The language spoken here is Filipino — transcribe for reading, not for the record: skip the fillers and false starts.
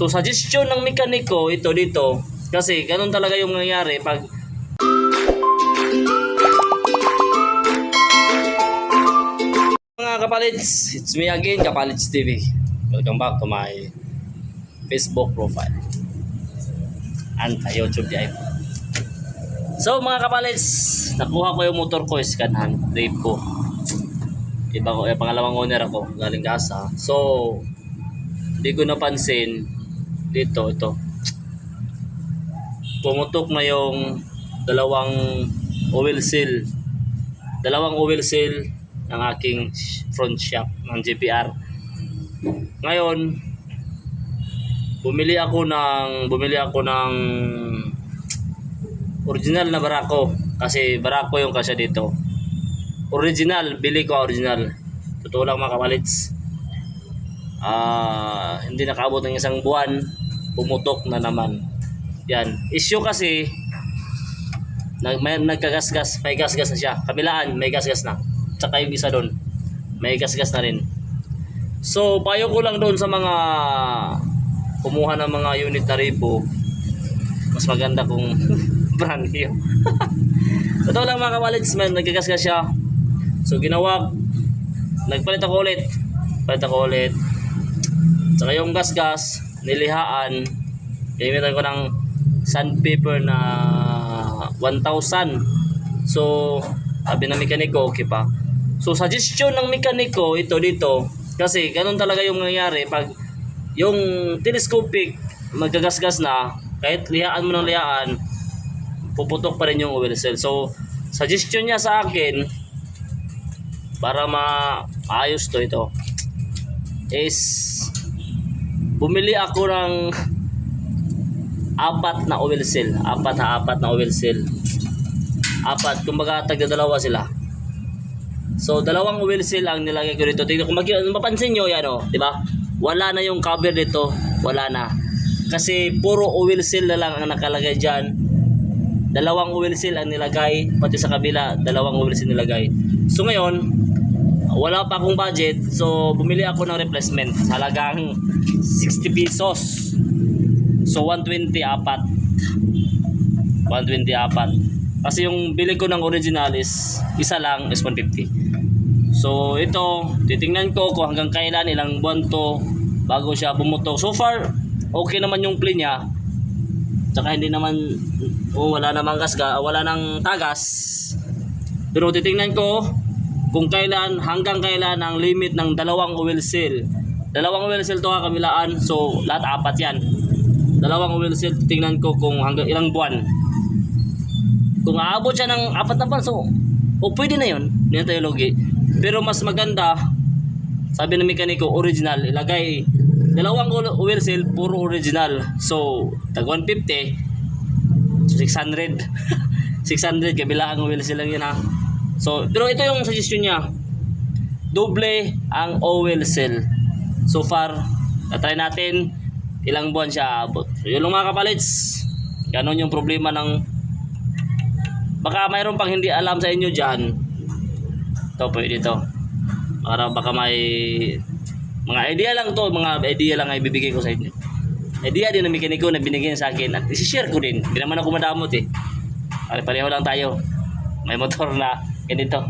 So suggestion ng mekaniko ito dito kasi ganun talaga yung nangyayari pag mga kapalits, it's me again, Kapalits TV. Welcome back to my Facebook profile and YouTube live. So mga kapalits, nakuha ko yung motor ko, iskanhan, drive ko. Iba ko, pangalawang owner ako, galing Gasa. So, hindi ko napansin dito, ito. Pumutok na yung dalawang oil seal. Dalawang oil seal ng aking front shock ng GPR. Ngayon, bumili ako ng original na barako kasi barako yung kasya dito. Original, bili ko original. Totoo lang mga kapalits. Hindi nakaabot ng isang buwan, pumutok na naman. Yan. Issue kasi may nagkagasgas, may gasgas na siya. Kabilaan, may gasgas na. Tsaka yung isa doon, may gasgas na rin. So, payo ko lang doon sa mga kumuha ng mga unit na ribo, mas maganda kung brand new. Totoo lang mga kapalits, may nagkagasgas siya. So, ginawa, nagpalit ako ulit. Tsaka yung gasgas, nilihaan, gamitan ko ng sandpaper na 1,000. So, sabi ng mekaniko, okay pa. So, suggestion ng mekaniko ito dito, kasi ganun talaga yung nangyayari pag yung telescopic magagasgas na, kahit lihaan mo ng lihaan, puputok pa rin yung oil seal. So, suggestion niya sa akin para maayos to ito is bumili ako ng apat na oil seal. Apat na oil seal. Kumbaga tagdadalawa sila. So, dalawang oil seal ang nilagay ko dito. Tingnan kung mapansin nyo yan, oh, di ba? Wala na yung cover dito. Wala na. Kasi puro oil seal na lang ang nakalagay dyan. Dalawang oil seal ang nilagay. Pati sa kabila, dalawang oil seal nilagay. So, ngayon, wala pa akong budget. So, bumili ako ng replacement. Halagang 60 pesos. So, 120 apat. Kasi yung bili ko ng original is isa lang is 150. So ito, titingnan ko kung hanggang kailan, ilang buwan to bago siya bumutok. So far, okay naman yung play niya. Tsaka hindi naman, wala namang wala nang tagas. Pero titingnan ko kung kailan, hanggang kailan ang limit ng dalawang oil seal. Dalawang oil seal to kabilaan. So lahat apat yan. Dalawang oil seal, titingnan ko kung hanggang ilang buwan. Kung aabot siya ng 4 na buwan, so pwede na yun. Hindi na tayo logi. Pero mas maganda, sabi ng mekaniko, original. Ilagay dalawang oil seal, puro original. So, tag 150, 600. 600, kabila ang oil seal lang yun ha. So, pero ito yung suggestion niya. Doble ang oil seal. So far, try natin ilang buwan siya aabot. So, yun lang mga kapalits. Ganon yung problema ng baka mayroon pang hindi alam sa inyo dyan. Ito pwede ito. Baka may mga idea lang to. Mga idea lang ay bibigay ko sa inyo. Idea din ng mekaniko na binigyan sa akin. At isi-share ko din. Hindi naman ako madamot eh. Pareho lang tayo. May motor na ganito.